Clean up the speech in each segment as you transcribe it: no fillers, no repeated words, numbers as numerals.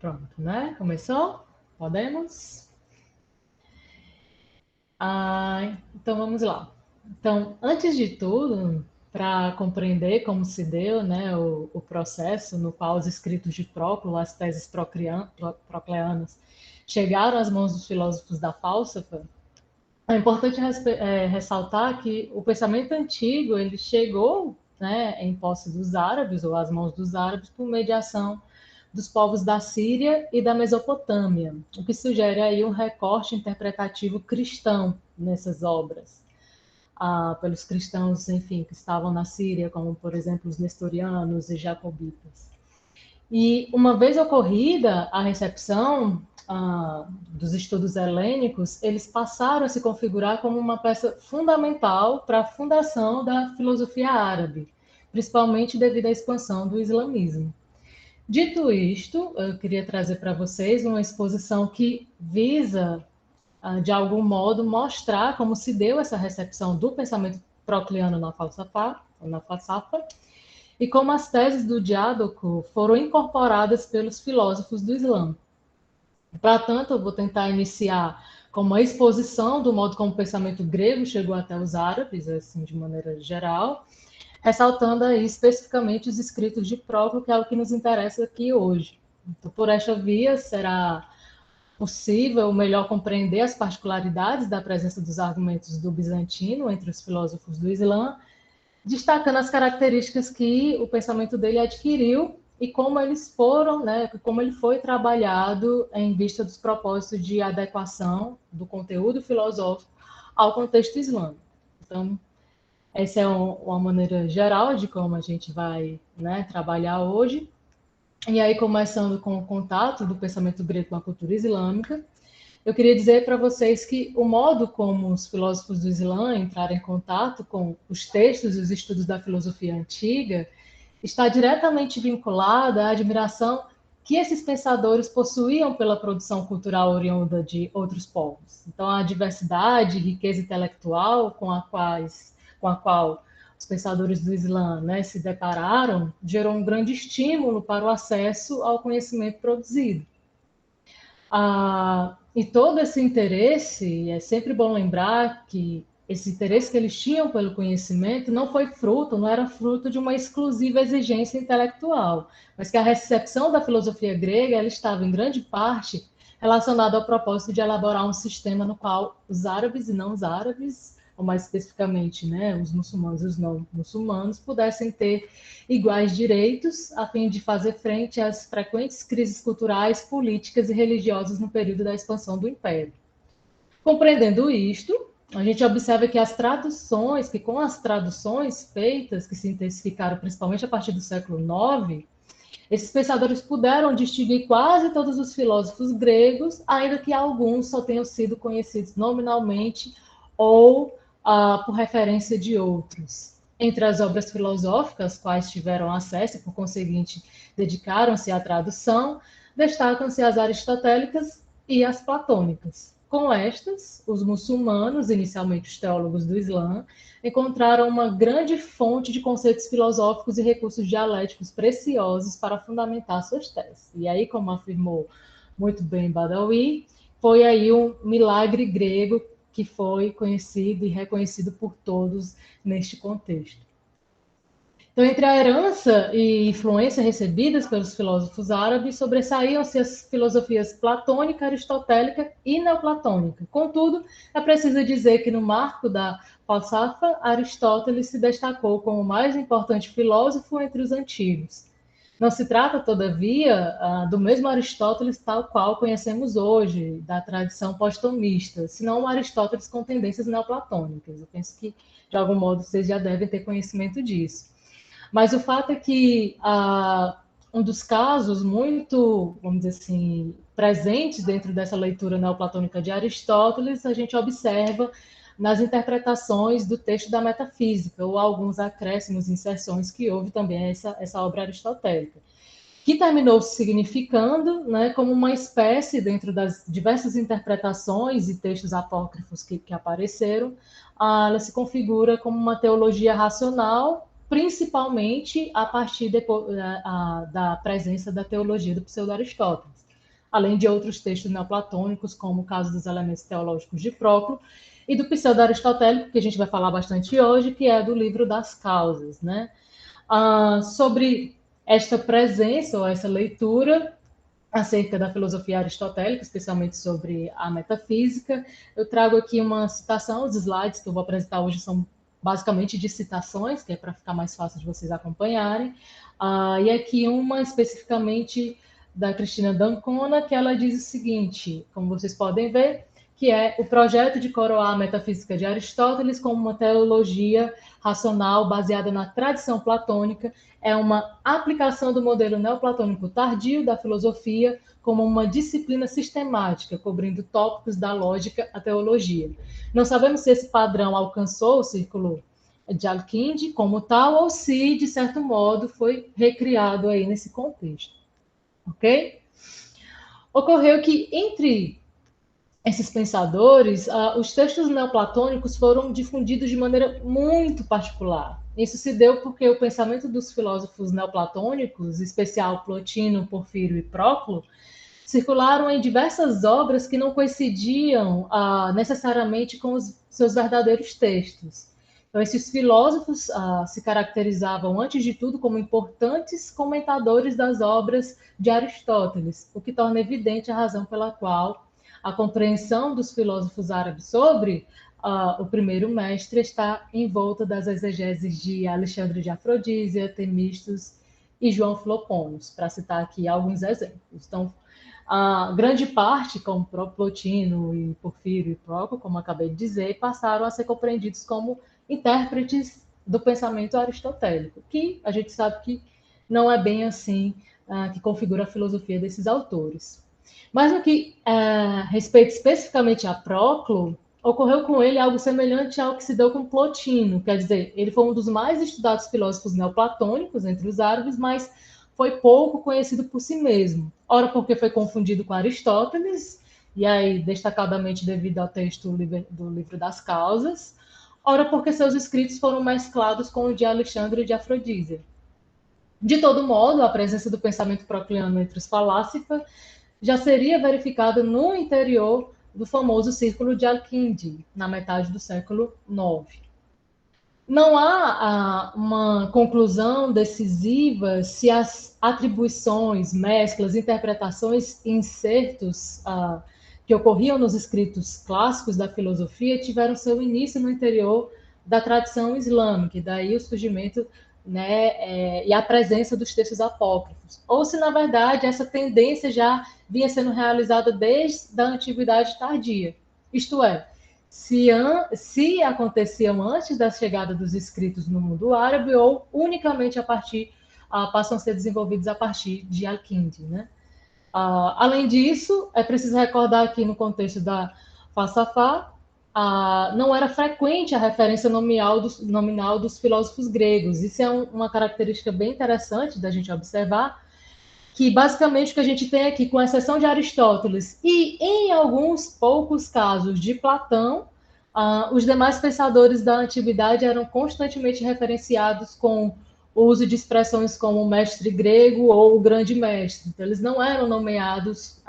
Pronto, né? Começou? Podemos? Então vamos lá. Então, antes de tudo, para compreender como se deu, né, o processo no qual os escritos de Próclo, as teses procleanas, chegaram às mãos dos filósofos da Fálsafa, é importante ressaltar que o pensamento antigo ele chegou, né, em posse dos árabes ou às mãos dos árabes por mediação dos povos da Síria e da Mesopotâmia, o que sugere aí um recorte interpretativo cristão nessas obras, pelos cristãos, enfim, que estavam na Síria, como por exemplo os nestorianos e jacobitas. E uma vez ocorrida a recepção dos estudos helênicos, eles passaram a se configurar como uma peça fundamental para a fundação da filosofia árabe, principalmente devido à expansão do islamismo. Dito isto, eu queria trazer para vocês uma exposição que visa, de algum modo, mostrar como se deu essa recepção do pensamento procliano na falsafa, e como as teses do Diádoco foram incorporadas pelos filósofos do Islã. Para tanto, eu vou tentar iniciar com uma exposição do modo como o pensamento grego chegou até os árabes, assim, de maneira geral, ressaltando aí especificamente os escritos de Próclo, que é o que nos interessa aqui hoje. Então, por esta via, será possível melhor compreender as particularidades da presença dos argumentos do bizantino entre os filósofos do Islã, destacando as características que o pensamento dele adquiriu e como eles foram, né, como ele foi trabalhado em vista dos propósitos de adequação do conteúdo filosófico ao contexto islâmico. Então, essa é uma maneira geral de como a gente vai, né, trabalhar hoje. E aí, começando com o contato do pensamento grego com a cultura islâmica, eu queria dizer para vocês que o modo como os filósofos do Islã entraram em contato com os textos e os estudos da filosofia antiga está diretamente vinculado à admiração que esses pensadores possuíam pela produção cultural oriunda de outros povos. Então, a diversidade e riqueza intelectual com a qual os pensadores do Islã, né, se depararam gerou um grande estímulo para o acesso ao conhecimento produzido. E todo esse interesse, é sempre bom lembrar que esse interesse que eles tinham pelo conhecimento não era fruto de uma exclusiva exigência intelectual, mas que a recepção da filosofia grega ela estava em grande parte relacionada ao propósito de elaborar um sistema no qual os árabes e não os árabes, ou mais especificamente, né, os muçulmanos e os não muçulmanos, pudessem ter iguais direitos, a fim de fazer frente às frequentes crises culturais, políticas e religiosas no período da expansão do Império. Compreendendo isto, a gente observa que com as traduções feitas, que se intensificaram principalmente a partir do século IX, esses pensadores puderam distinguir quase todos os filósofos gregos, ainda que alguns só tenham sido conhecidos nominalmente ou por referência de outros. Entre as obras filosóficas, quais tiveram acesso e, por conseguinte, dedicaram-se à tradução, destacam-se as aristotélicas e as platônicas. Com estas, os muçulmanos, inicialmente os teólogos do Islã, encontraram uma grande fonte de conceitos filosóficos e recursos dialéticos preciosos para fundamentar suas teses. E aí, como afirmou muito bem Badawi, foi aí um milagre grego que foi conhecido e reconhecido por todos neste contexto. Então, entre a herança e influência recebidas pelos filósofos árabes, sobressaíam-se as filosofias platônica, aristotélica e neoplatônica. Contudo, é preciso dizer que no marco da falsafa, Aristóteles se destacou como o mais importante filósofo entre os antigos. Não se trata, todavia, do mesmo Aristóteles tal qual conhecemos hoje, da tradição pós-tomista, senão um Aristóteles com tendências neoplatônicas. Eu penso que, de algum modo, vocês já devem ter conhecimento disso. Mas o fato é que um dos casos muito, vamos dizer assim, presentes dentro dessa leitura neoplatônica de Aristóteles, a gente observa nas interpretações do texto da metafísica, ou alguns acréscimos, inserções que houve também essa obra aristotélica, que terminou significando, né, como uma espécie, dentro das diversas interpretações e textos apócrifos que apareceram, ela se configura como uma teologia racional, principalmente a partir da presença da teologia do pseudo-Aristóteles. além de outros textos neoplatônicos, como o caso dos elementos teológicos de Próclo, e do pseudo-aristotélico, que a gente vai falar bastante hoje, que é do livro das causas, né? Sobre esta presença ou essa leitura acerca da filosofia aristotélica, especialmente sobre a metafísica, eu trago aqui uma citação, os slides que eu vou apresentar hoje são basicamente de citações, que é para ficar mais fácil de vocês acompanharem, e aqui uma especificamente da Cristina d'Ancona, que ela diz o seguinte, como vocês podem ver, que é o projeto de coroar a metafísica de Aristóteles como uma teologia racional baseada na tradição platônica, é uma aplicação do modelo neoplatônico tardio da filosofia como uma disciplina sistemática, cobrindo tópicos da lógica à teologia. Não sabemos se esse padrão alcançou o círculo de Alkindi como tal, ou se, de certo modo, foi recriado aí nesse contexto. Ok? Ocorreu que, entre esses pensadores, os textos neoplatônicos foram difundidos de maneira muito particular. Isso se deu porque o pensamento dos filósofos neoplatônicos, em especial Plotino, Porfírio e Próclo, circularam em diversas obras que não coincidiam necessariamente com os seus verdadeiros textos. Então, esses filósofos se caracterizavam, antes de tudo, como importantes comentadores das obras de Aristóteles, o que torna evidente a razão pela qual a compreensão dos filósofos árabes sobre o primeiro mestre está em volta das exegeses de Alexandre de Afrodísia, Temistos e João Philoponos, para citar aqui alguns exemplos. Então, a grande parte, como Plotino e Porfírio e Próclo, como acabei de dizer, passaram a ser compreendidos como intérpretes do pensamento aristotélico, que a gente sabe que não é bem assim que configura a filosofia desses autores. Mas no que respeita especificamente a Próclo, ocorreu com ele algo semelhante ao que se deu com Plotino, quer dizer, ele foi um dos mais estudados filósofos neoplatônicos entre os árabes, mas foi pouco conhecido por si mesmo. Ora porque foi confundido com Aristóteles, e aí destacadamente devido ao texto do Livro das Causas, ora porque seus escritos foram mesclados com o de Alexandre de Afrodísia. De todo modo, a presença do pensamento procliano entre os falásifas já seria verificada no interior do famoso Círculo de Alkindi, na metade do século IX. Não há uma conclusão decisiva se as atribuições, mesclas, interpretações e insertos que ocorriam nos escritos clássicos da filosofia tiveram seu início no interior da tradição islâmica, e daí o surgimento, né, e a presença dos textos apócrifos. Ou se, na verdade, essa tendência já vinha sendo realizada desde a antiguidade tardia. Isto é, se aconteciam antes da chegada dos escritos no mundo árabe ou unicamente passam a ser desenvolvidos a partir de Al-Kindi, né? Além disso, é preciso recordar aqui no contexto da Falsafá, não era frequente a referência nominal dos filósofos gregos. Isso é uma característica bem interessante da gente observar, que basicamente o que a gente tem aqui, com exceção de Aristóteles e em alguns poucos casos de Platão, os demais pensadores da antiguidade eram constantemente referenciados com o uso de expressões como o mestre grego ou o grande mestre. Então, eles não eram nomeados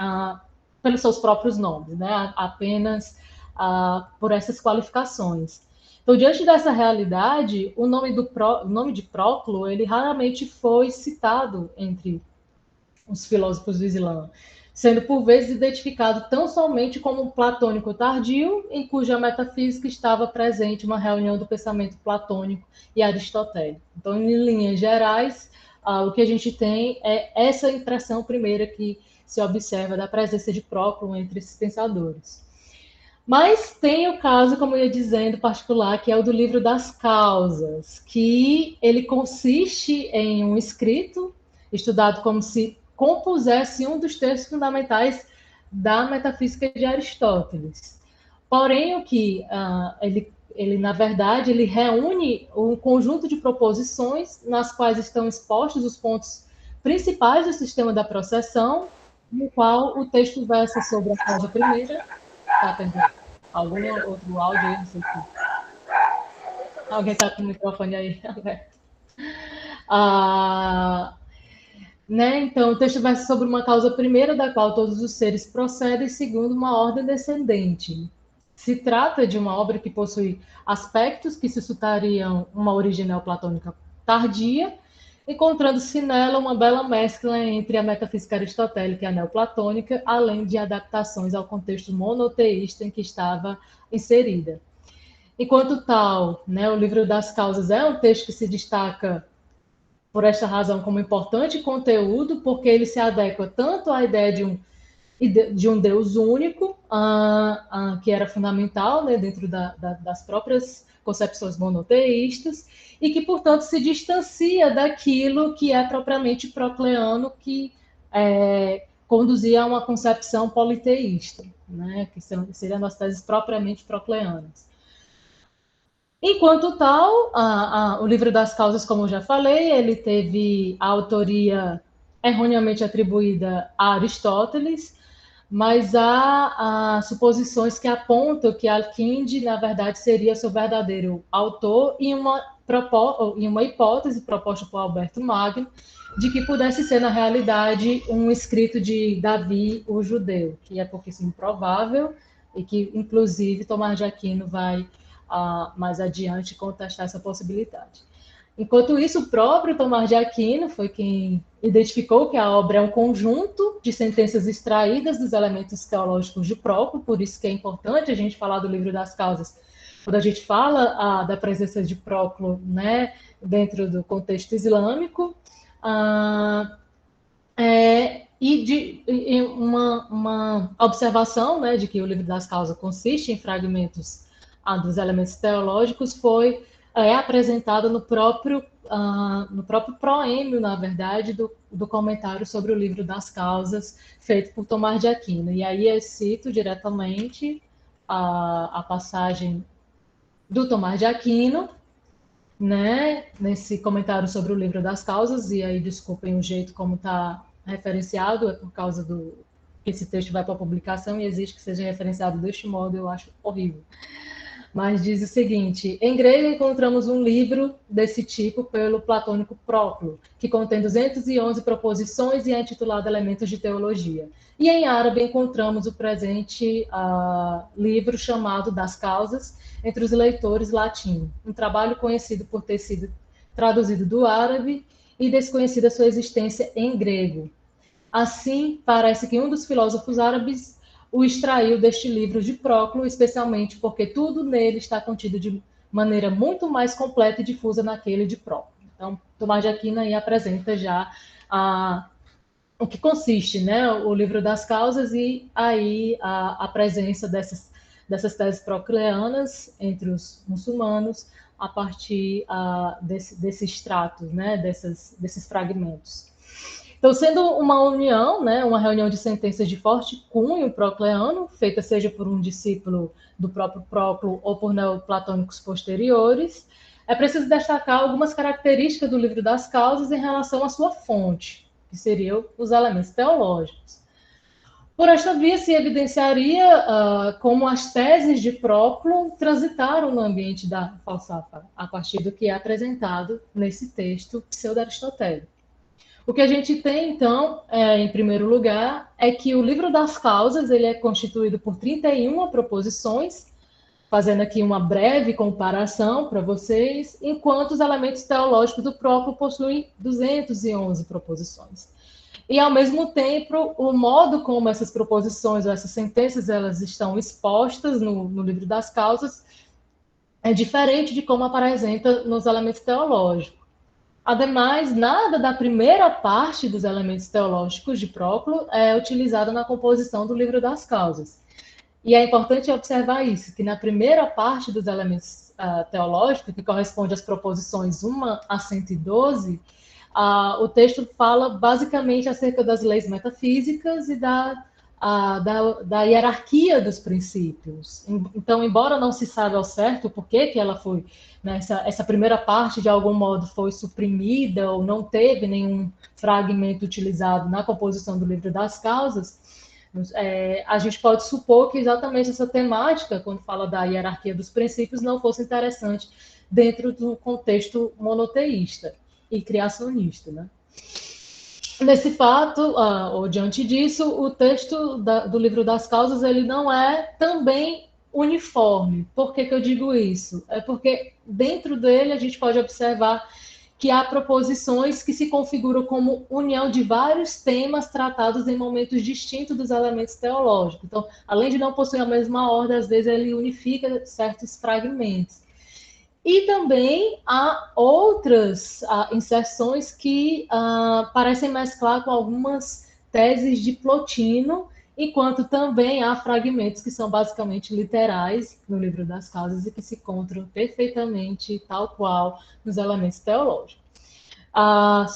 pelos seus próprios nomes, né? Apenas por essas qualificações. Então, diante dessa realidade, o nome de Próclo, ele raramente foi citado entre os filósofos do Islã, sendo por vezes identificado tão somente como um platônico tardio, em cuja metafísica estava presente uma reunião do pensamento platônico e aristotélico. Então, em linhas gerais, o que a gente tem é essa impressão primeira que se observa da presença de Próclo entre esses pensadores. Mas tem o caso, como eu ia dizendo, particular, que é o do Livro das Causas, que ele consiste em um escrito estudado como se compusesse um dos textos fundamentais da metafísica de Aristóteles. Porém, o que ele, na verdade, ele reúne um conjunto de proposições nas quais estão expostos os pontos principais do sistema da processão, no qual o texto versa sobre a causa primeira. Tá tendo algum outro áudio aí? Não sei se... Alguém está com o microfone aí aberto. né? Então, o texto versa sobre uma causa primeira, da qual todos os seres procedem segundo uma ordem descendente. Se trata de uma obra que possui aspectos que suscitariam uma origem neoplatônica tardia, encontrando-se nela uma bela mescla entre a metafísica aristotélica e a neoplatônica, além de adaptações ao contexto monoteísta em que estava inserida. Enquanto tal, né, o livro das causas é um texto que se destaca por esta razão como importante conteúdo, porque ele se adequa tanto à ideia de um Deus único, que era fundamental, né, dentro das próprias concepções monoteístas, e que, portanto, se distancia daquilo que é propriamente procleano, que conduzia a uma concepção politeísta, né, que seriam as teses propriamente procleanas. Enquanto tal, o livro das causas, como eu já falei, ele teve a autoria erroneamente atribuída a Aristóteles, mas há suposições que apontam que Alquinde, na verdade, seria seu verdadeiro autor e uma hipótese proposta por Alberto Magno de que pudesse ser, na realidade, um escrito de Davi, o judeu, que é pouquíssimo provável e que, inclusive, Tomás de Aquino vai mais adiante contestar essa possibilidade. Enquanto isso, o próprio Tomás de Aquino foi quem identificou que a obra é um conjunto de sentenças extraídas dos elementos teológicos de Próclo, por isso que é importante a gente falar do livro das causas, quando a gente fala da presença de Próclo, né, dentro do contexto islâmico, e uma observação, né, de que o livro das causas consiste em fragmentos dos elementos teológicos foi apresentada no próprio proêmio, na verdade, do comentário sobre o livro das causas, feito por Tomás de Aquino. E aí eu cito diretamente a passagem do Tomás de Aquino, né, nesse comentário sobre o livro das causas, e aí desculpem o jeito como está referenciado, é por causa do que esse texto vai para a publicação e exige que seja referenciado deste modo, eu acho horrível. Mas diz o seguinte: em grego encontramos um livro desse tipo pelo platônico Próclo, que contém 211 proposições e é intitulado Elementos de Teologia. E em árabe encontramos o presente livro chamado Das Causas, entre os leitores latino, um trabalho conhecido por ter sido traduzido do árabe e desconhecida sua existência em grego. Assim, parece que um dos filósofos árabes o extraiu deste livro de Próclo, especialmente porque tudo nele está contido de maneira muito mais completa e difusa naquele de Próclo. Então, Tomás de Aquino aí apresenta já o que consiste, né, o livro das causas e aí a presença dessas teses procleanas entre os muçulmanos a partir desses extratos, né, desses fragmentos. Então, sendo uma união, né, uma reunião de sentenças de forte cunho procleano, feita seja por um discípulo do próprio Próclo ou por neoplatônicos posteriores, é preciso destacar algumas características do livro das causas em relação à sua fonte, que seriam os elementos teológicos. Por esta via se evidenciaria como as teses de Próclo transitaram no ambiente da falsafa, a partir do que é apresentado nesse texto pseudo-aristotélico. O que a gente tem, então, em primeiro lugar, é que o livro das causas ele é constituído por 31 proposições, fazendo aqui uma breve comparação para vocês, enquanto os elementos teológicos do próprio possuem 211 proposições. E, ao mesmo tempo, o modo como essas proposições ou essas sentenças elas estão expostas no livro das causas é diferente de como apresenta nos elementos teológicos. Ademais, nada da primeira parte dos elementos teológicos de Próclo é utilizado na composição do livro das causas. E é importante observar isso, que na primeira parte dos elementos teológicos, que corresponde às proposições 1 a 112, o texto fala basicamente acerca das leis metafísicas e da hierarquia dos princípios. Então, embora não se saiba ao certo por que ela foi, né, essa primeira parte de algum modo foi suprimida ou não teve nenhum fragmento utilizado na composição do livro das causas, a gente pode supor que exatamente essa temática, quando fala da hierarquia dos princípios, não fosse interessante dentro do contexto monoteísta e criacionista, né? Nesse fato, ou diante disso, o texto do livro das causas ele não é também uniforme. Por que eu digo isso? É porque dentro dele a gente pode observar que há proposições que se configuram como união de vários temas tratados em momentos distintos dos elementos teológicos. Então, além de não possuir a mesma ordem, às vezes ele unifica certos fragmentos. E também há outras inserções que parecem mesclar com algumas teses de Plotino, enquanto também há fragmentos que são basicamente literais no livro das causas e que se encontram perfeitamente tal qual nos elementos teológicos.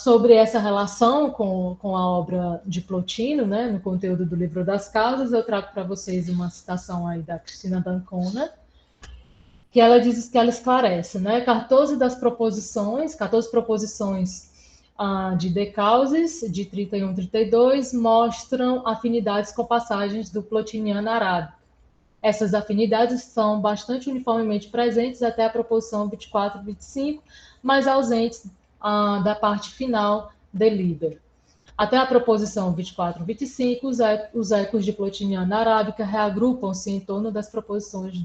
Sobre essa relação com a obra de Plotino, né, no conteúdo do livro das causas, eu trago para vocês uma citação aí da Cristina d'Ancona, que ela diz que ela esclarece, né? 14 proposições de De Causis, de 31 e 32, mostram afinidades com passagens do plotiniano arábico. Essas afinidades são bastante uniformemente presentes até a proposição 24 e 25, mas ausentes da parte final de Liber. Até a proposição 24 e 25, os ecos de plotiniana arábica reagrupam-se em torno das proposições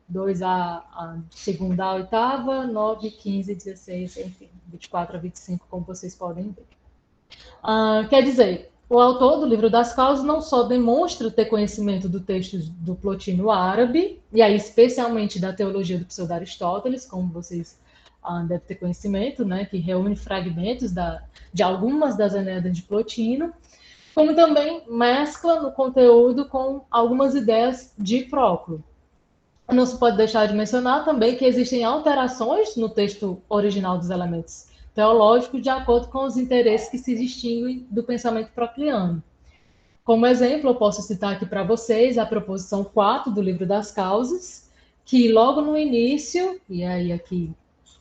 2 a segunda a oitava, 9, 15, 16, enfim, 24 a 25, como vocês podem ver. Quer dizer, o autor do livro das causas não só demonstra ter conhecimento do texto do Plotino árabe, e aí especialmente da teologia do pseudo-Aristóteles, como vocês devem ter conhecimento, né, que reúne fragmentos de algumas das Enéidas de Plotino, como também mescla no conteúdo com algumas ideias de Próclo. Não se pode deixar de mencionar também que existem alterações no texto original dos elementos teológicos de acordo com os interesses que se distinguem do pensamento procliano. Como exemplo, eu posso citar aqui para vocês a proposição 4 do livro das causas, que logo no início, e aí aqui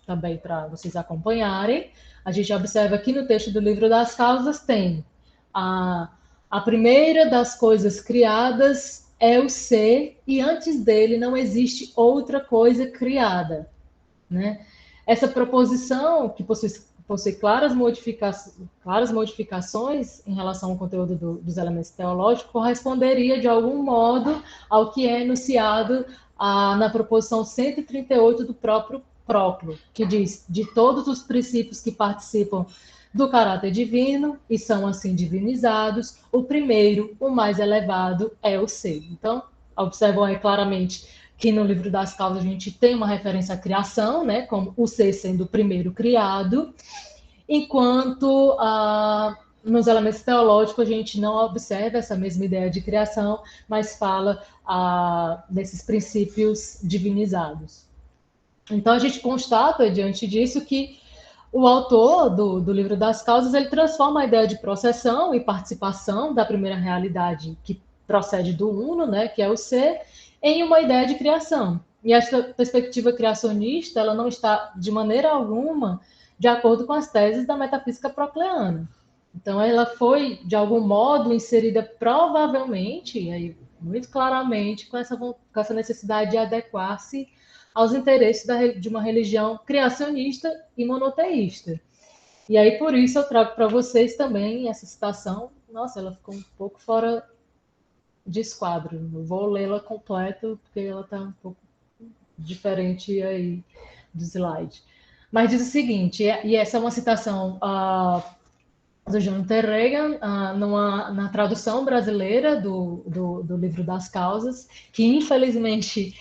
também para vocês acompanharem, a gente observa aqui no texto do livro das causas tem a primeira das coisas criadas é o ser, e antes dele não existe outra coisa criada, né? Essa proposição, que possui claras modificações em relação ao conteúdo dos elementos teológicos, corresponderia, de algum modo, ao que é enunciado na proposição 138 do próprio Próclo, que diz: de todos os princípios que participam do caráter divino e são assim divinizados, o primeiro, o mais elevado, é o ser. Então, observam aí claramente que no livro das causas a gente tem uma referência à criação, né, como o ser sendo o primeiro criado, enquanto nos elementos teológicos a gente não observa essa mesma ideia de criação, mas fala desses princípios divinizados. Então a gente constata, diante disso, que o autor do livro das causas ele transforma a ideia de processão e participação da primeira realidade que procede do uno, né, que é o ser, em uma ideia de criação. E essa perspectiva criacionista ela não está de maneira alguma de acordo com as teses da metafísica procleana. Então ela foi de algum modo inserida provavelmente, e aí muito claramente, com essa necessidade de adequar-se aos interesses de uma religião criacionista e monoteísta. E aí, por isso, eu trago para vocês também essa citação. Nossa, ela ficou um pouco fora de esquadro. Eu vou lê-la completa, porque ela está um pouco diferente aí do slide. Mas diz o seguinte, e essa é uma citação do Jonathan Reagan, na tradução brasileira do livro das causas, que infelizmente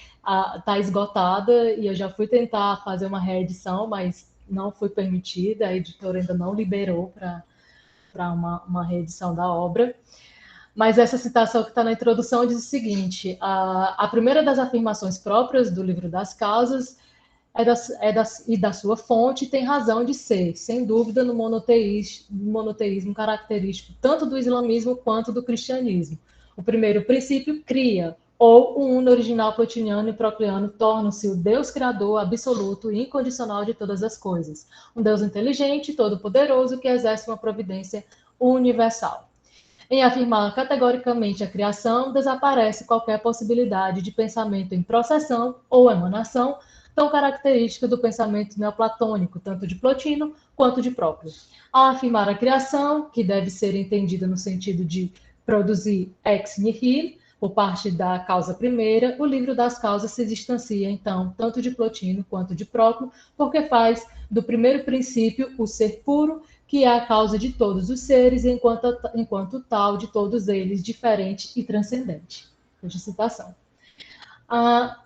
está esgotada, e eu já fui tentar fazer uma reedição, mas não foi permitida, a editora ainda não liberou para uma reedição da obra. Mas essa citação que está na introdução diz o seguinte: a primeira das afirmações próprias do livro das causas e da sua fonte tem razão de ser, sem dúvida, no monoteísmo característico tanto do islamismo quanto do cristianismo. O primeiro princípio cria, ou o uno original plotiniano e procleano tornam-se o Deus criador absoluto e incondicional de todas as coisas, um Deus inteligente, todo-poderoso, que exerce uma providência universal. Em afirmar categoricamente a criação, desaparece qualquer possibilidade de pensamento em processão ou emanação, tão característica do pensamento neoplatônico, tanto de Plotino quanto de Próclo. Ao afirmar a criação, que deve ser entendida no sentido de produzir ex nihilo, por parte da causa primeira, o livro das causas se distancia, então, tanto de Plotino quanto de Próclo, porque faz do primeiro princípio o ser puro, que é a causa de todos os seres, enquanto tal de todos eles, diferente e transcendente. Fecha citação.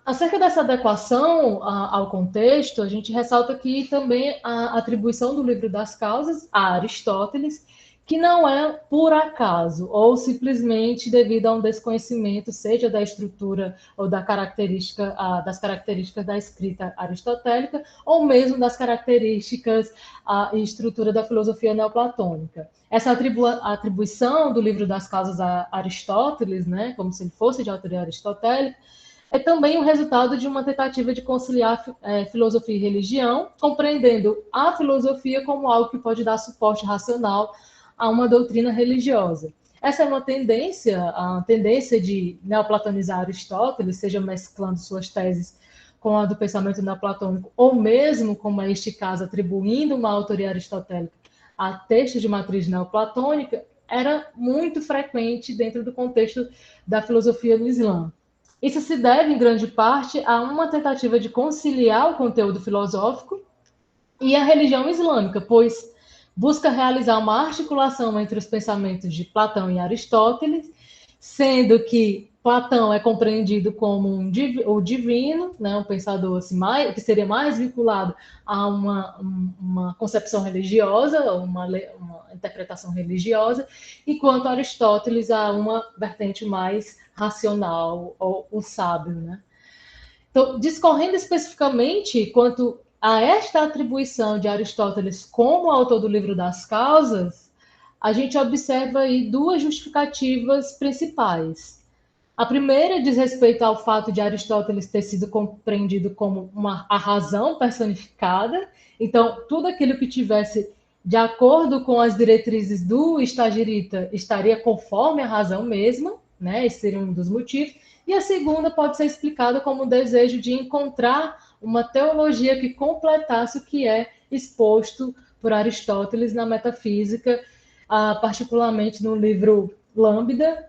Acerca dessa adequação ao contexto, a gente ressalta aqui também a atribuição do livro das causas a Aristóteles, que não é por acaso, ou simplesmente devido a um desconhecimento, seja da estrutura ou das características da escrita aristotélica, ou mesmo das características e estrutura da filosofia neoplatônica. Essa atribuição do livro das causas a Aristóteles, né, como se ele fosse de autoria aristotélica, é também o resultado de uma tentativa de conciliar filosofia e religião, compreendendo a filosofia como algo que pode dar suporte racional a uma doutrina religiosa. Essa é uma tendência, a tendência de neoplatonizar Aristóteles, seja mesclando suas teses com a do pensamento neoplatônico, ou mesmo, como é este caso, atribuindo uma autoria aristotélica a textos de matriz neoplatônica, era muito frequente dentro do contexto da filosofia no Islã. Isso se deve, em grande parte, a uma tentativa de conciliar o conteúdo filosófico e a religião islâmica, pois busca realizar uma articulação entre os pensamentos de Platão e Aristóteles, sendo que Platão é compreendido como o divino, né, um pensador assim, que seria mais vinculado a uma concepção religiosa, uma interpretação religiosa, enquanto Aristóteles a uma vertente mais racional, ou o sábio. Né? Então, discorrendo especificamente quanto a esta atribuição de Aristóteles como autor do livro das causas, a gente observa aí duas justificativas principais. A primeira diz respeito ao fato de Aristóteles ter sido compreendido como a razão personificada, então tudo aquilo que tivesse de acordo com as diretrizes do Estagirita estaria conforme a razão mesma, né? Esse seria um dos motivos. E a segunda pode ser explicada como o desejo de encontrar uma teologia que completasse o que é exposto por Aristóteles na metafísica, particularmente no livro Lambda,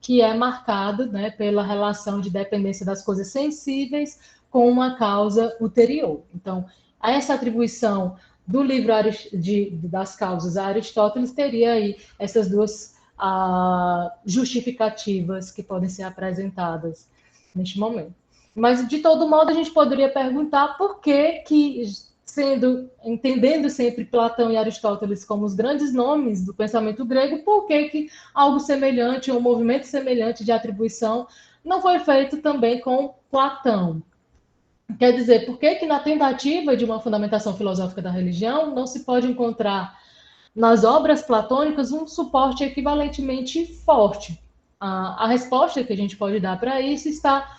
que é marcado, né, pela relação de dependência das coisas sensíveis com uma causa ulterior. Então, essa atribuição do livro das causas a Aristóteles teria aí essas duas justificativas que podem ser apresentadas neste momento. Mas, de todo modo, a gente poderia perguntar por que entendendo sempre Platão e Aristóteles como os grandes nomes do pensamento grego, por que algo semelhante, um movimento semelhante de atribuição não foi feito também com Platão? Quer dizer, por que na tentativa de uma fundamentação filosófica da religião não se pode encontrar nas obras platônicas um suporte equivalentemente forte? A resposta que a gente pode dar para isso está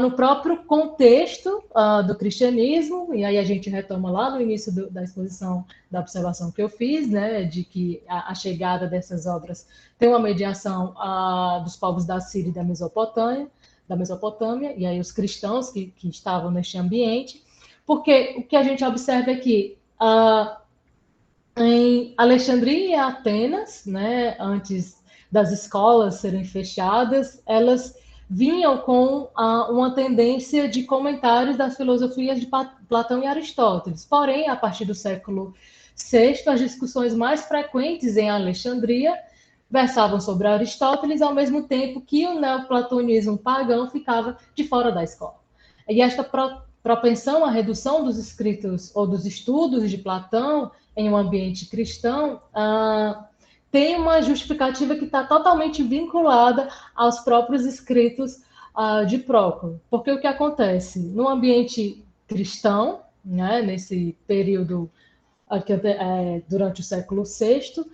no próprio contexto do cristianismo, e aí a gente retoma lá no início da exposição, da observação que eu fiz, né, de que a chegada dessas obras tem uma mediação dos povos da Síria e da Mesopotâmia, e aí os cristãos que estavam neste ambiente, porque o que a gente observa é que em Alexandria e Atenas, né, antes das escolas serem fechadas, elas vinham com uma tendência de comentários das filosofias de Platão e Aristóteles. Porém, a partir do século VI, as discussões mais frequentes em Alexandria versavam sobre Aristóteles, ao mesmo tempo que o neoplatonismo pagão ficava de fora da escola. E esta propensão à redução dos escritos ou dos estudos de Platão em um ambiente cristão tem uma justificativa que está totalmente vinculada aos próprios escritos de Próclo. Porque o que acontece? No ambiente cristão, né, nesse período durante o século VI,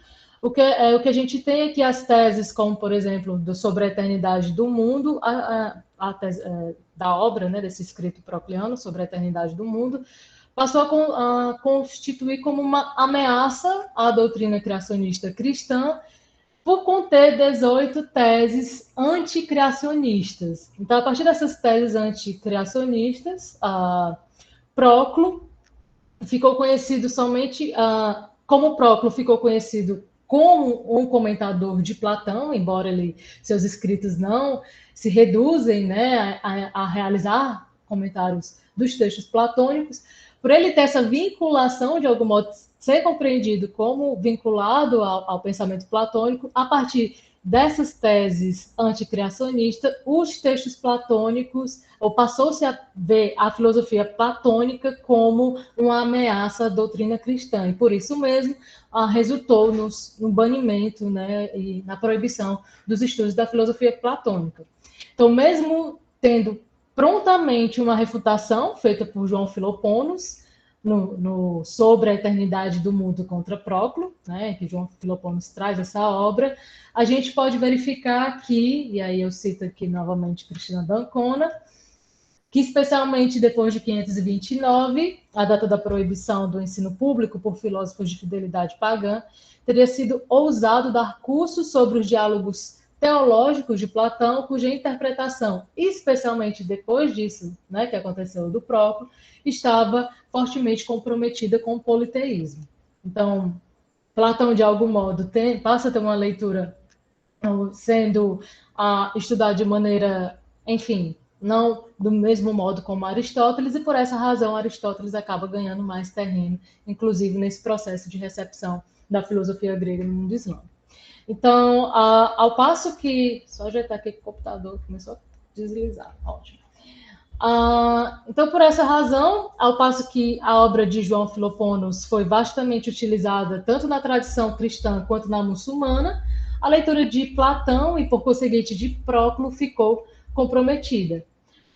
o que a gente tem é que as teses, como, por exemplo, sobre a eternidade do mundo, a tese, da obra, né, desse escrito procliano sobre a eternidade do mundo, passou a constituir como uma ameaça à doutrina criacionista cristã por conter 18 teses anticriacionistas. Então, a partir dessas teses anticriacionistas, Proclo ficou conhecido somente como Proclo ficou conhecido como um comentador de Platão, embora seus escritos não se reduzem, né, a realizar comentários dos textos platônicos, por ele ter essa vinculação, de algum modo, ser compreendido como vinculado ao pensamento platônico, a partir dessas teses anticriacionistas, os textos platônicos, ou passou-se a ver a filosofia platônica como uma ameaça à doutrina cristã, e por isso mesmo resultou no banimento, né, e na proibição dos estudos da filosofia platônica. Então, mesmo tendo prontamente uma refutação feita por João Philoponos sobre a eternidade do mundo contra Proclo, né, que João Philoponos traz essa obra, a gente pode verificar aqui, e aí eu cito aqui novamente Cristina d'Ancona, que especialmente depois de 529, a data da proibição do ensino público por filósofos de fidelidade pagã, teria sido ousado dar cursos sobre os diálogos teológicos de Platão, cuja interpretação, especialmente depois disso, né, que aconteceu do Proclo, estava fortemente comprometida com o politeísmo. Então, Platão, de algum modo, passa a ter uma leitura sendo estudado de maneira, enfim, não do mesmo modo como Aristóteles, e por essa razão Aristóteles acaba ganhando mais terreno, inclusive nesse processo de recepção da filosofia grega no mundo islâmico. Então, ao passo que... Só ajeitar aqui que o computador começou a deslizar. Ótimo. Então, por essa razão, ao passo que a obra de João Philoponos foi vastamente utilizada tanto na tradição cristã quanto na muçulmana, a leitura de Platão e, por conseguinte, de Proclo ficou comprometida.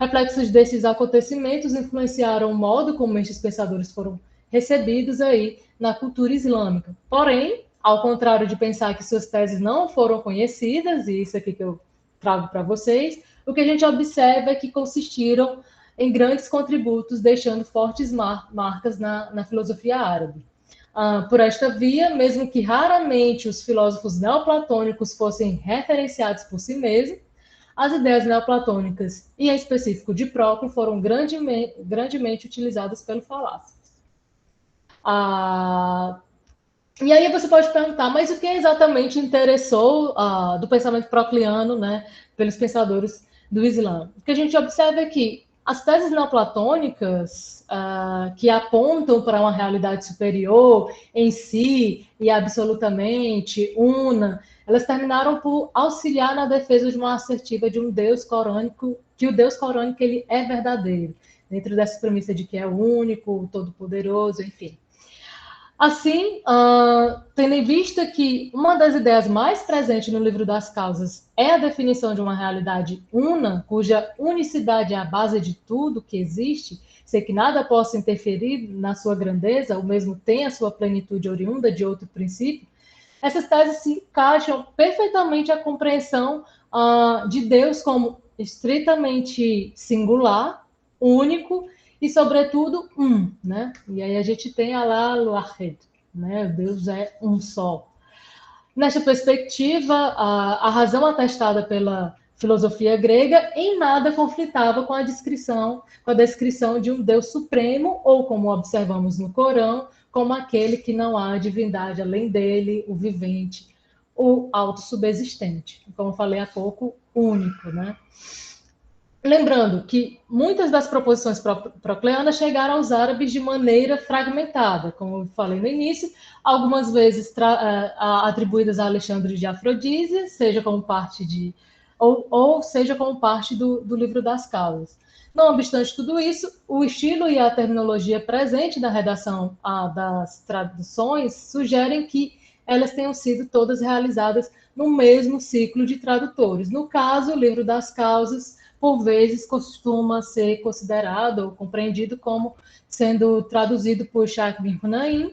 Reflexos desses acontecimentos influenciaram o modo como estes pensadores foram recebidos aí na cultura islâmica. Porém, ao contrário de pensar que suas teses não foram conhecidas, e isso aqui que eu trago para vocês, o que a gente observa é que consistiram em grandes contributos, deixando fortes marcas na filosofia árabe. Por esta via, mesmo que raramente os filósofos neoplatônicos fossem referenciados por si mesmos, as ideias neoplatônicas, e em específico de Proclo, foram grandemente utilizadas pelo Falácios. E aí você pode perguntar, mas o que exatamente interessou do pensamento procliano, né, pelos pensadores do Islã? O que a gente observa é que as teses neoplatônicas, que apontam para uma realidade superior em si e absolutamente una, elas terminaram por auxiliar na defesa de uma assertiva de um Deus corânico, que o Deus corânico ele é verdadeiro, dentro dessa premissa de que é único, todo-poderoso, enfim. Assim, tendo em vista que uma das ideias mais presentes no livro das causas é a definição de uma realidade una, cuja unicidade é a base de tudo que existe, sem que nada possa interferir na sua grandeza, ou mesmo tenha a sua plenitude oriunda de outro princípio, essas teses se encaixam perfeitamente à compreensão de Deus como estritamente singular, único, e, sobretudo, né? E aí a gente tem Alá Luahed, né? Deus é um só. Nesta perspectiva, a razão atestada pela filosofia grega em nada conflitava com a descrição de um Deus supremo, ou, como observamos no Corão, como aquele que não há divindade além dele, o vivente, o autossubsistente. Como eu falei há pouco, único, né? Lembrando que muitas das proposições procleanas chegaram aos árabes de maneira fragmentada, como eu falei no início, algumas vezes atribuídas a Alexandre de Afrodísia, seja como parte ou seja como parte do livro das causas. Não obstante tudo isso, o estilo e a terminologia presente da redação das traduções sugerem que elas tenham sido todas realizadas no mesmo ciclo de tradutores. No caso, o livro das causas por vezes costuma ser considerado ou compreendido como sendo traduzido por Shakh bin Hunayn,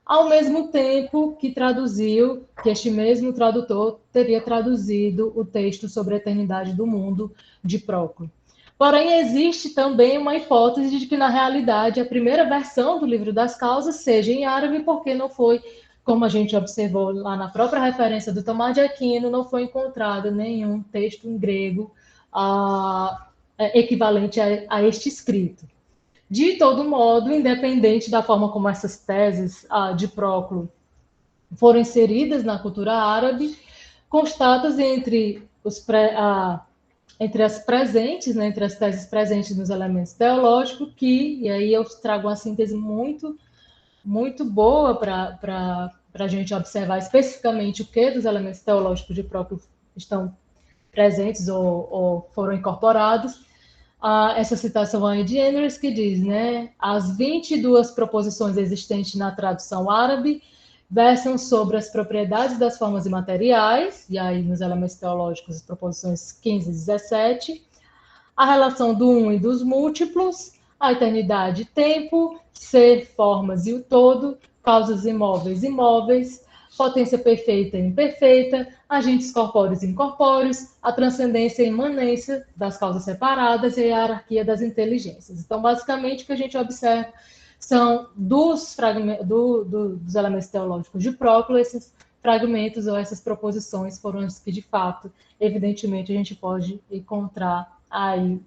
ao mesmo tempo que este mesmo tradutor teria traduzido o texto sobre a eternidade do mundo de Proclo. Porém, existe também uma hipótese de que, na realidade, a primeira versão do livro das causas seja em árabe, porque não foi Como a gente observou lá na própria referência do Tomás de Aquino, não foi encontrado nenhum texto em grego equivalente a este escrito. De todo modo, independente da forma como essas teses de Próclo foram inseridas na cultura árabe, constatas entre as presentes, né, entre as teses presentes nos elementos teológicos, e aí eu trago uma síntese muito boa para a gente observar especificamente o que dos elementos teológicos de Próclo estão presentes ou foram incorporados. Essa citação aí de Enders, que diz, né, as 22 proposições existentes na tradução árabe versam sobre as propriedades das formas imateriais, e aí nos elementos teológicos, as proposições 15 e 17, a relação do um e dos múltiplos, a eternidade e tempo, ser, formas e o todo, causas imóveis e móveis, potência perfeita e imperfeita, agentes corpóreos e incorpóreos, a transcendência e imanência das causas separadas e a hierarquia das inteligências. Então, basicamente, o que a gente observa são dos elementos teológicos de Próclo, esses fragmentos ou essas proposições foram as que, de fato, evidentemente, a gente pode encontrar aí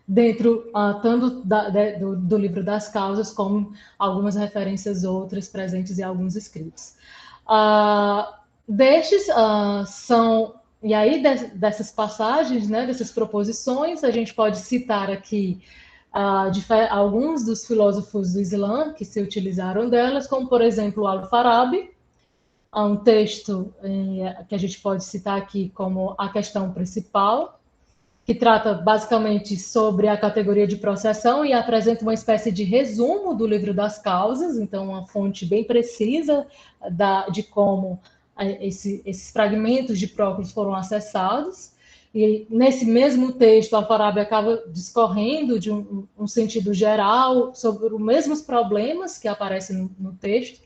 dentro tanto do livro das causas, como algumas referências outras presentes em alguns escritos. E aí, dessas passagens, né, dessas proposições, a gente pode citar aqui alguns dos filósofos do Islã que se utilizaram delas, como, por exemplo, Al-Farabi. Há um texto que a gente pode citar aqui como a questão principal, que trata basicamente sobre a categoria de processão e apresenta uma espécie de resumo do livro das causas, então uma fonte bem precisa de como esses fragmentos de Próclo foram acessados. E nesse mesmo texto, Al-Farabi acaba discorrendo de um sentido geral sobre os mesmos problemas que aparecem no texto.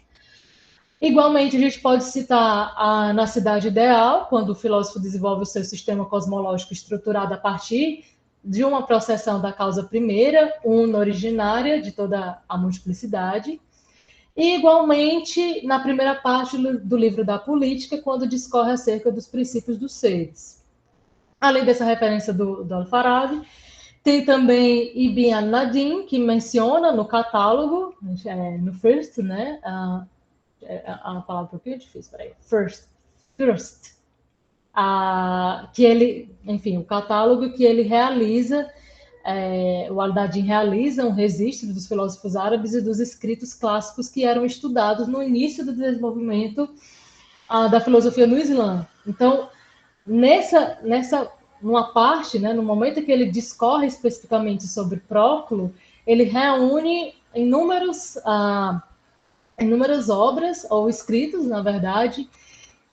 Igualmente, a gente pode citar Na Cidade Ideal, quando o filósofo desenvolve o seu sistema cosmológico estruturado a partir de uma processão da causa primeira, una originária de toda a multiplicidade. E, igualmente, na primeira parte do livro da Política, quando discorre acerca dos princípios dos seres. Além dessa referência do Al-Farabi, tem também Ibn al-Nadim, que menciona no catálogo, no First, né, a palavra um pouquinho difícil, peraí. First. Que ele, enfim, o catálogo que ele realiza, o Al-Nadim realiza um registro dos filósofos árabes e dos escritos clássicos que eram estudados no início do desenvolvimento da filosofia no Islã. Então, numa parte, né, no momento que ele discorre especificamente sobre Próclo, ele reúne inúmeras obras, ou escritos, na verdade,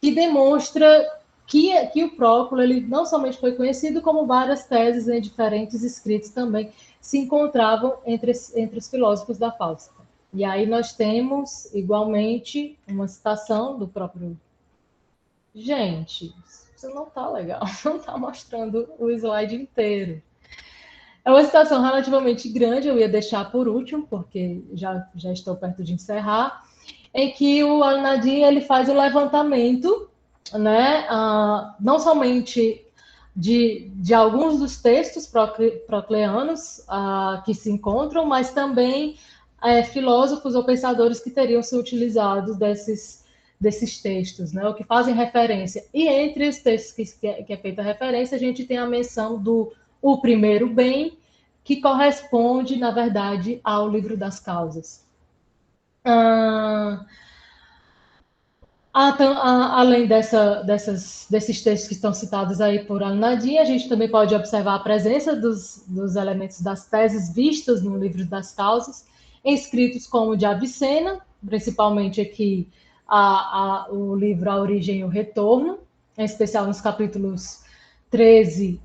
que demonstra que o Próclo ele não somente foi conhecido, como várias teses em diferentes escritos também se encontravam entre os filósofos da Fáustica. E aí nós temos, igualmente, uma citação do próprio... Gente, isso não está legal, não está mostrando o slide inteiro. É uma citação relativamente grande, eu ia deixar por último, porque já estou perto de encerrar, em que o Al-Nadim ele faz o levantamento, né, não somente de alguns dos textos procleanos que se encontram, mas também filósofos ou pensadores que teriam se utilizado desses textos, né, o que fazem referência. E entre os textos que é feita referência, a gente tem a menção do O Primeiro Bem, que corresponde, na verdade, ao Livro das Causas. Além desses textos que estão citados aí por Al-Nadim, a gente também pode observar a presença dos elementos das teses vistas no Livro das Causas, em escritos como o de Avicena, principalmente aqui o livro A Origem e o Retorno, em especial nos capítulos 13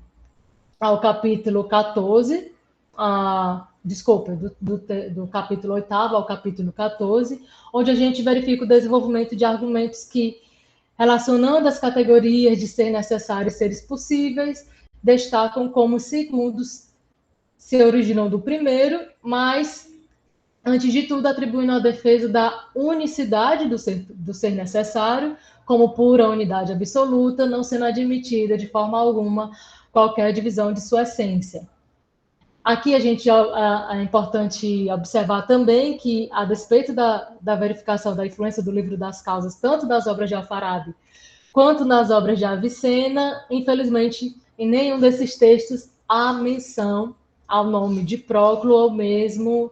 ao capítulo 14, do capítulo 8º ao capítulo 14, onde a gente verifica o desenvolvimento de argumentos que, relacionando as categorias de ser necessário e seres possíveis, destacam como segundos se originam do primeiro, mas antes de tudo, atribuindo a defesa da unicidade do ser necessário, como pura unidade absoluta, não sendo admitida de forma alguma qualquer divisão de sua essência. Aqui é importante observar também que, a despeito da verificação da influência do livro das causas, tanto das obras de Alfarabi quanto nas obras de Avicena, infelizmente, em nenhum desses textos há menção ao nome de Próclo, ou mesmo,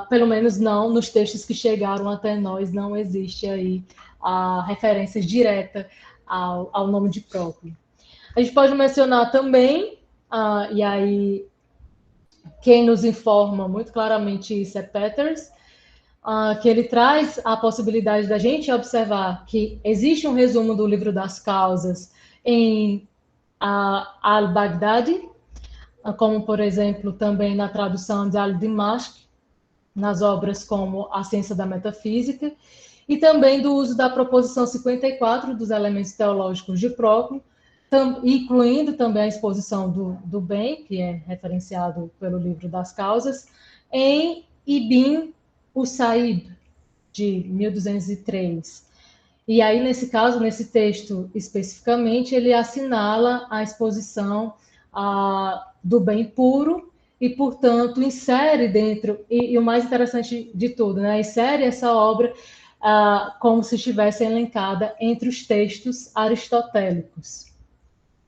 pelo menos não nos textos que chegaram até nós, não existe aí a referência direta ao nome de Próclo. A gente pode mencionar também, e aí quem nos informa muito claramente isso é Peters, que ele traz a possibilidade da gente observar que existe um resumo do livro das causas em Al-Baghdadi, como, por exemplo, também na tradução de Al-Dimashq, nas obras como A Ciência da Metafísica, e também do uso da proposição 54 dos elementos teológicos de Próclo, incluindo também a exposição do bem, que é referenciado pelo livro das causas, em Ibn Usaid, de 1203. E aí, nesse caso, nesse texto especificamente, ele assinala a exposição do bem puro e, portanto, insere dentro, e o mais interessante de tudo, né, insere essa obra como se estivesse elencada entre os textos aristotélicos.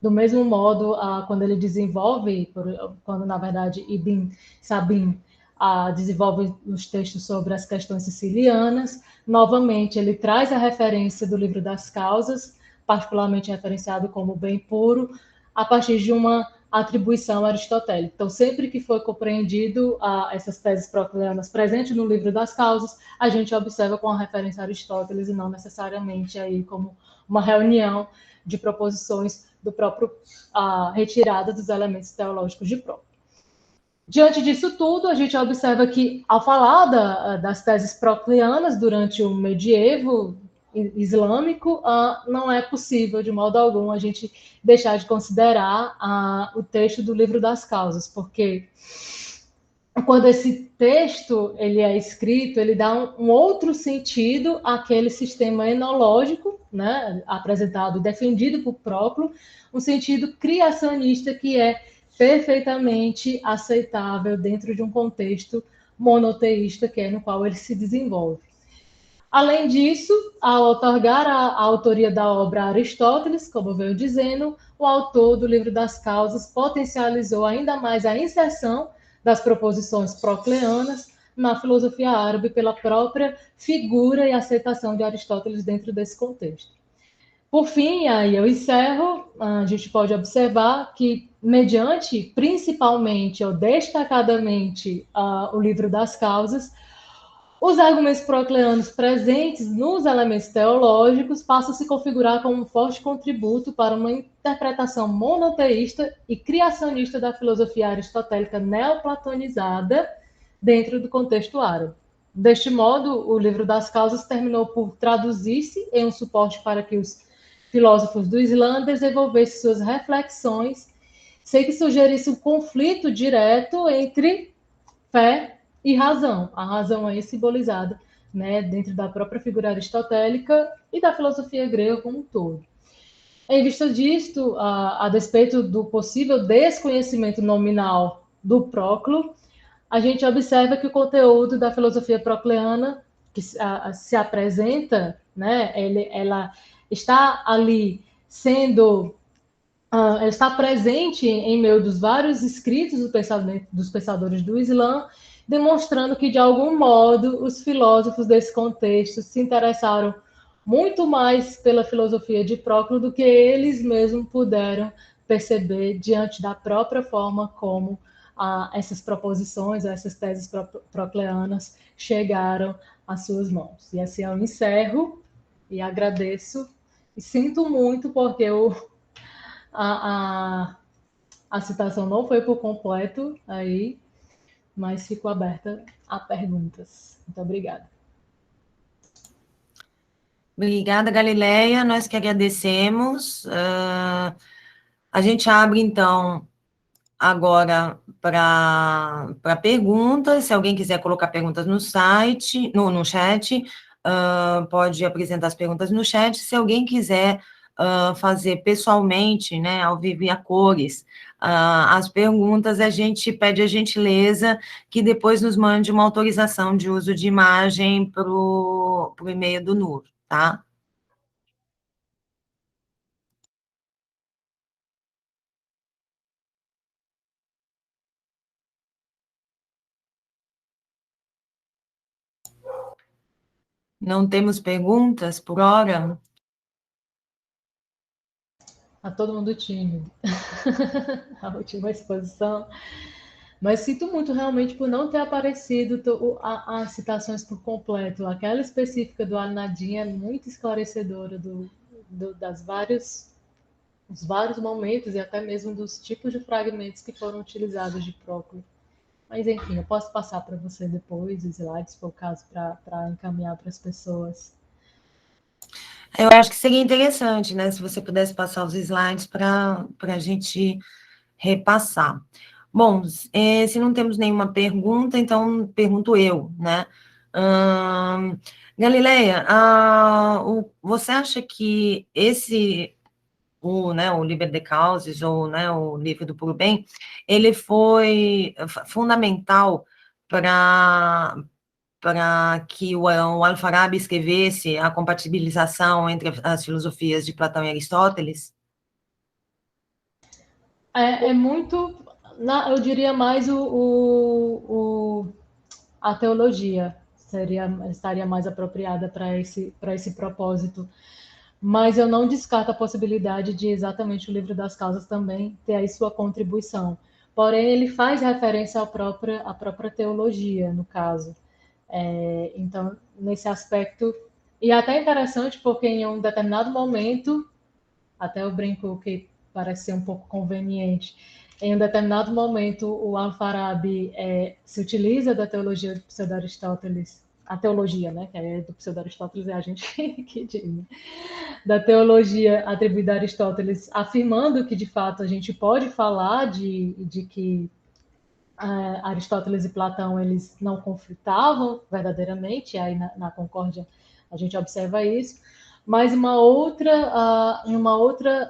Do mesmo modo, quando ele desenvolve, quando na verdade Ibn Sabin desenvolve os textos sobre as questões sicilianas, novamente ele traz a referência do livro das causas, particularmente referenciado como bem puro, a partir de uma atribuição aristotélica. Então, sempre que foi compreendido essas teses procleanas presentes no livro das causas, a gente observa com a referência a Aristóteles e não necessariamente aí como uma reunião de proposições do próprio retirada dos elementos teológicos de Próclo. Diante disso tudo, a gente observa que, ao falar das teses procleanas durante o medievo islâmico, não é possível, de modo algum, a gente deixar de considerar o texto do Livro das Causas, porque quando esse texto ele é escrito, ele dá um outro sentido àquele sistema enológico, né, apresentado, defendido por Próclo, um sentido criacionista que é perfeitamente aceitável dentro de um contexto monoteísta, que é no qual ele se desenvolve. Além disso, ao otorgar a autoria da obra a Aristóteles, como eu venho dizendo, o autor do Livro das Causas potencializou ainda mais a inserção das proposições procleanas na filosofia árabe pela própria figura e aceitação de Aristóteles dentro desse contexto. Por fim, aí eu encerro, a gente pode observar que, mediante, principalmente ou destacadamente, o Livro das Causas, os argumentos procleanos presentes nos elementos teológicos passam a se configurar como um forte contributo para uma interpretação monoteísta e criacionista da filosofia aristotélica neoplatonizada dentro do contexto árabe. Deste modo, o Livro das Causas terminou por traduzir-se em um suporte para que os filósofos do Islã desenvolvessem suas reflexões, sem que sugerisse um conflito direto entre fé e razão. A razão aí simbolizada, né, dentro da própria figura aristotélica e da filosofia grega como um todo. Em vista disto, a despeito do possível desconhecimento nominal do Próclo, a gente observa que o conteúdo da filosofia procleana que se apresenta, né, ela está ali sendo ela está presente em meio dos vários escritos do pensamento dos pensadores do Islã, demonstrando que, de algum modo, os filósofos desse contexto se interessaram muito mais pela filosofia de Próclo do que eles mesmos puderam perceber diante da própria forma como essas proposições, essas teses procleanas chegaram às suas mãos. E assim eu encerro e agradeço e sinto muito porque a, a citação não foi por completo aí, mas ficou aberta a perguntas. Muito obrigada. Obrigada, Galileia. Nós que agradecemos. A gente abre, então, agora para perguntas. Se alguém quiser colocar perguntas no site, no chat, pode apresentar as perguntas no chat. Se alguém quiser fazer pessoalmente, né, ao vivo e a cores, as perguntas, a gente pede a gentileza que depois nos mande uma autorização de uso de imagem para o e-mail do NUR, tá? Não temos perguntas por hora? A todo mundo tímido. A última exposição. Mas sinto muito realmente por não ter aparecido as citações por completo. Aquela específica do Al-Nadim é muito esclarecedora dos vários momentos e até mesmo dos tipos de fragmentos que foram utilizados de Proclo. Mas enfim, eu posso passar para você depois os slides, se for o caso, para encaminhar para as pessoas. Eu acho que seria interessante, né, se você pudesse passar os slides para a gente repassar. Bom, se não temos nenhuma pergunta, então pergunto eu, né? Galileia, você acha que o Liber de Causes, ou, né, o livro do Puro Bem, ele foi fundamental para que o Alfarabi escrevesse a compatibilização entre as filosofias de Platão e Aristóteles? É muito, eu diria mais a teologia estaria mais apropriada para esse propósito. Mas eu não descarto a possibilidade de exatamente o livro das causas também ter aí sua contribuição. Porém, ele faz referência à própria teologia, no caso. Então, nesse aspecto, e é até interessante porque em um determinado momento, até eu brinco que parece ser um pouco conveniente, em um determinado momento o Al-Farabi se utiliza da teologia do pseudo-Aristóteles, a teologia, né, que é do pseudo-Aristóteles é a gente que diz, né? Da teologia atribuída a Aristóteles, afirmando que de fato a gente pode falar de que Aristóteles e Platão eles não conflitavam verdadeiramente, aí na Concórdia a gente observa isso, mas em uma outra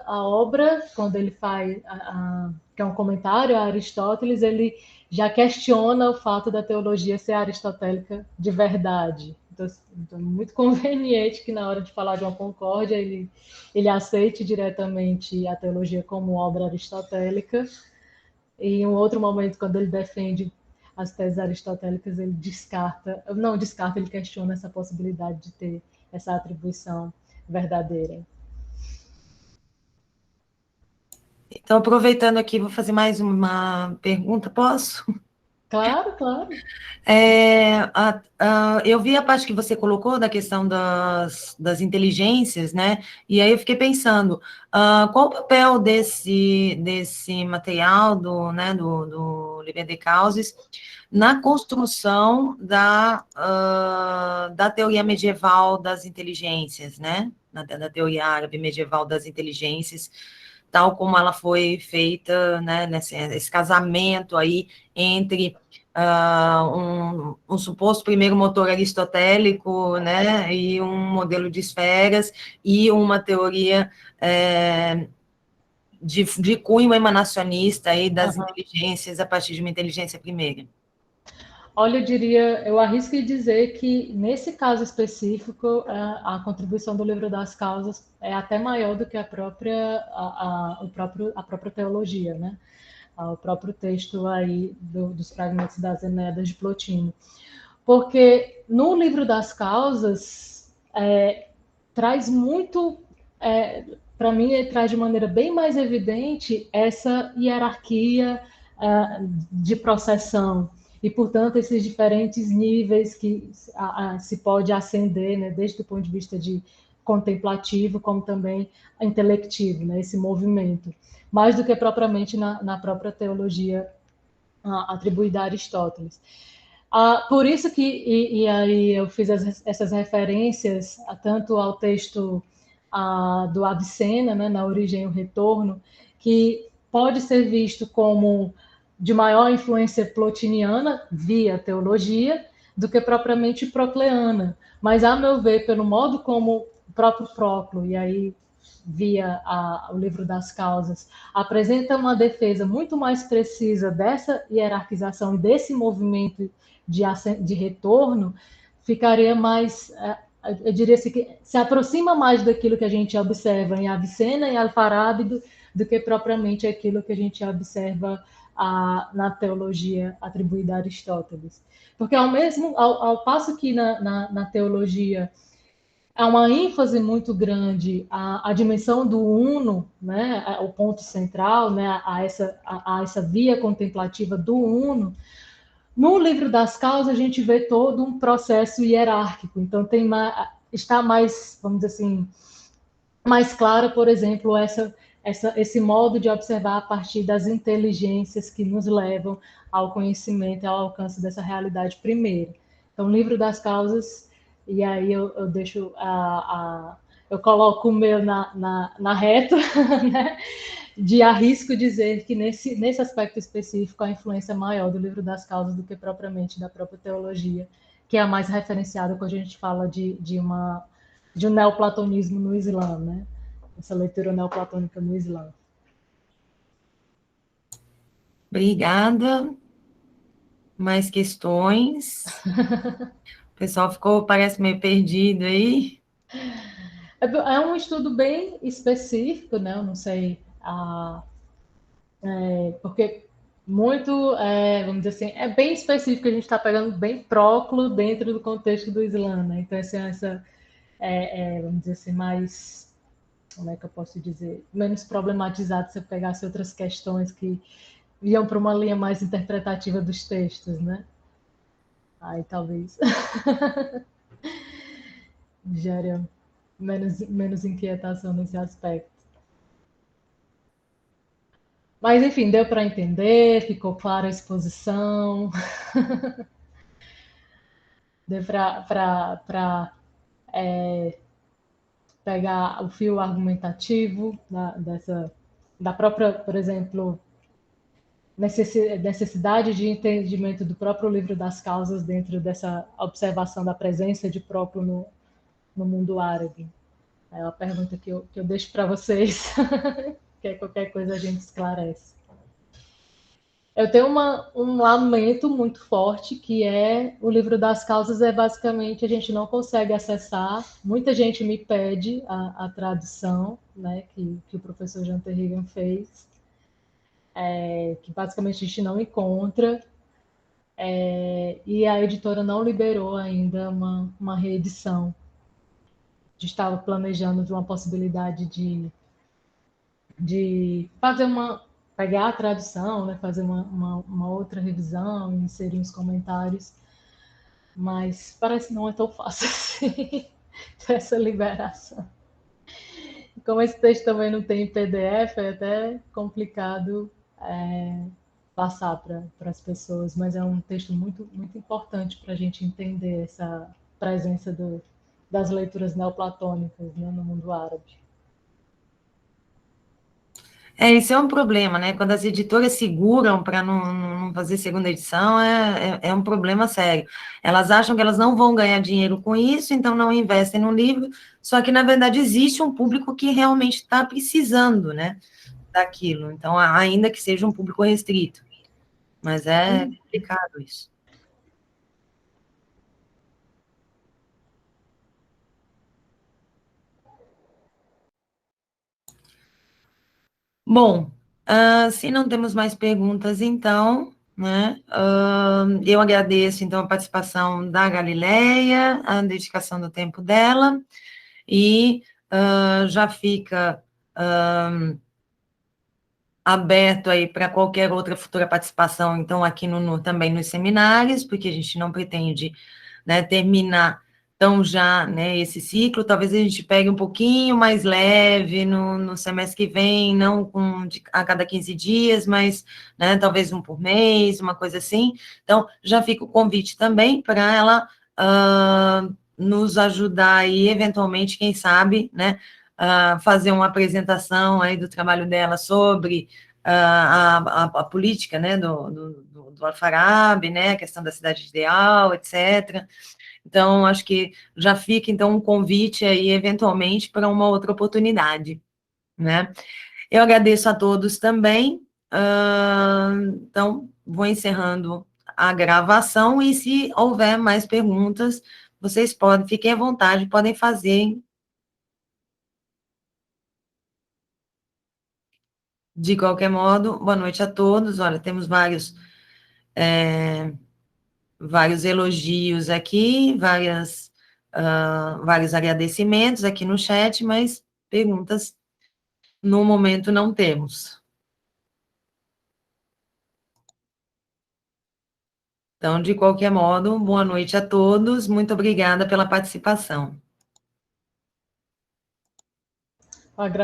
obra, quando ele faz, que é um comentário a Aristóteles, ele já questiona o fato da teologia ser aristotélica de verdade. Então, muito conveniente que na hora de falar de uma concórdia ele aceite diretamente a teologia como obra aristotélica, e em um outro momento, quando ele defende as teses aristotélicas, ele não descarta, ele questiona essa possibilidade de ter essa atribuição verdadeira. Então, aproveitando aqui, vou fazer mais uma pergunta, posso? Claro, claro. Eu vi a parte que você colocou da questão das inteligências, né? E aí eu fiquei pensando, qual o papel desse material né, do Liber de Causes na construção da teoria medieval das inteligências, né? Da teoria árabe medieval das inteligências, tal como ela foi feita, né, esse casamento aí entre um suposto primeiro motor aristotélico, né, e um modelo de esferas, e uma teoria de cunho emanacionista aí das inteligências a partir de uma inteligência primeira. Olha, eu arrisco dizer que, nesse caso específico, a contribuição do livro das causas é até maior do que a própria teologia, né? O próprio texto aí dos fragmentos das Enéadas de Plotino. Porque no livro das causas, traz muito, para mim, ele traz de maneira bem mais evidente essa hierarquia de processão, e, portanto, esses diferentes níveis que se pode ascender, né, desde o ponto de vista de contemplativo, como também intelectivo, né, esse movimento, mais do que propriamente na própria teologia atribuída a Aristóteles. Por isso que, e aí eu fiz essas referências tanto ao texto do Avicena, né, na Origem e o Retorno, que pode ser visto como de maior influência plotiniana, via teologia, do que propriamente procleana. Mas, a meu ver, pelo modo como o próprio Proclo, e aí via o livro das causas, apresenta uma defesa muito mais precisa dessa hierarquização, desse movimento de retorno, ficaria mais, eu diria assim, que se aproxima mais daquilo que a gente observa em Avicena e Alfarabi do que propriamente aquilo que a gente observa na teologia atribuída a Aristóteles. Porque ao passo que na teologia há uma ênfase muito grande à dimensão do uno, né, o ponto central, né, a essa via contemplativa do uno, no livro das causas a gente vê todo um processo hierárquico, então está mais, vamos dizer assim, mais clara, por exemplo, esse modo de observar a partir das inteligências que nos levam ao conhecimento e ao alcance dessa realidade primeiro. Então, o livro das causas, e aí eu deixo eu coloco o meu na reta, né? De arrisco dizer que nesse aspecto específico a influência é maior do livro das causas do que propriamente da própria teologia, que é a mais referenciada quando a gente fala de um neoplatonismo no Islã, né? Essa leitura neoplatônica no Islã. Obrigada. Mais questões? O pessoal ficou, parece, meio perdido aí. É um estudo bem específico, né? Eu não sei, porque muito, vamos dizer assim, é bem específico, a gente está pegando bem Proclo dentro do contexto do Islã, né? Então, vamos dizer assim, mais, como é que eu posso dizer, menos problematizado se eu pegasse outras questões que iam para uma linha mais interpretativa dos textos, né? Aí talvez gere menos inquietação nesse aspecto. Mas, enfim, deu para entender, ficou clara a exposição, deu para pegar o fio argumentativo da própria, por exemplo, necessidade de entendimento do próprio livro das causas dentro dessa observação da presença de próprio no mundo árabe. É uma pergunta que eu deixo para vocês, que qualquer coisa a gente esclarece. Eu tenho um lamento muito forte, que é o livro das causas basicamente a gente não consegue acessar. Muita gente me pede a tradução, né, que o professor Jean Terrigan fez, que basicamente a gente não encontra, e a editora não liberou ainda uma reedição. A gente estava planejando de uma possibilidade de fazer pegar a tradução, né, fazer uma outra revisão, inserir uns comentários, mas parece que não é tão fácil assim essa liberação. Como esse texto também não tem PDF, é até complicado passar para as pessoas, mas é um texto muito, muito importante para a gente entender essa presença das leituras neoplatônicas, né, no mundo árabe. Isso é um problema, né? Quando as editoras seguram para não fazer segunda edição, é um problema sério. Elas acham que elas não vão ganhar dinheiro com isso, então não investem no livro, só que, na verdade, existe um público que realmente está precisando, né, daquilo. Então, ainda que seja um público restrito. Mas é complicado isso. Bom, se não temos mais perguntas, então, né, eu agradeço, então, a participação da Galileia, a dedicação do tempo dela, e já fica aberto aí para qualquer outra futura participação, então, aqui também nos seminários, porque a gente não pretende, né, terminar então, já, né, esse ciclo, talvez a gente pegue um pouquinho mais leve no semestre que vem, não a cada 15 dias, mas, né, talvez um por mês, uma coisa assim. Então, já fica o convite também para ela nos ajudar aí, eventualmente, quem sabe, né, fazer uma apresentação aí do trabalho dela sobre a política, né, do Alfarabi, né, a questão da cidade ideal, etc. Então, acho que já fica, então, um convite aí, eventualmente, para uma outra oportunidade, né? Eu agradeço a todos também, então, vou encerrando a gravação, e se houver mais perguntas, vocês podem, fiquem à vontade, podem fazer. De qualquer modo, boa noite a todos. Olha, temos vários elogios aqui, vários agradecimentos aqui no chat, mas perguntas no momento não temos. Então, de qualquer modo, boa noite a todos. Muito obrigada pela participação. Agradeço.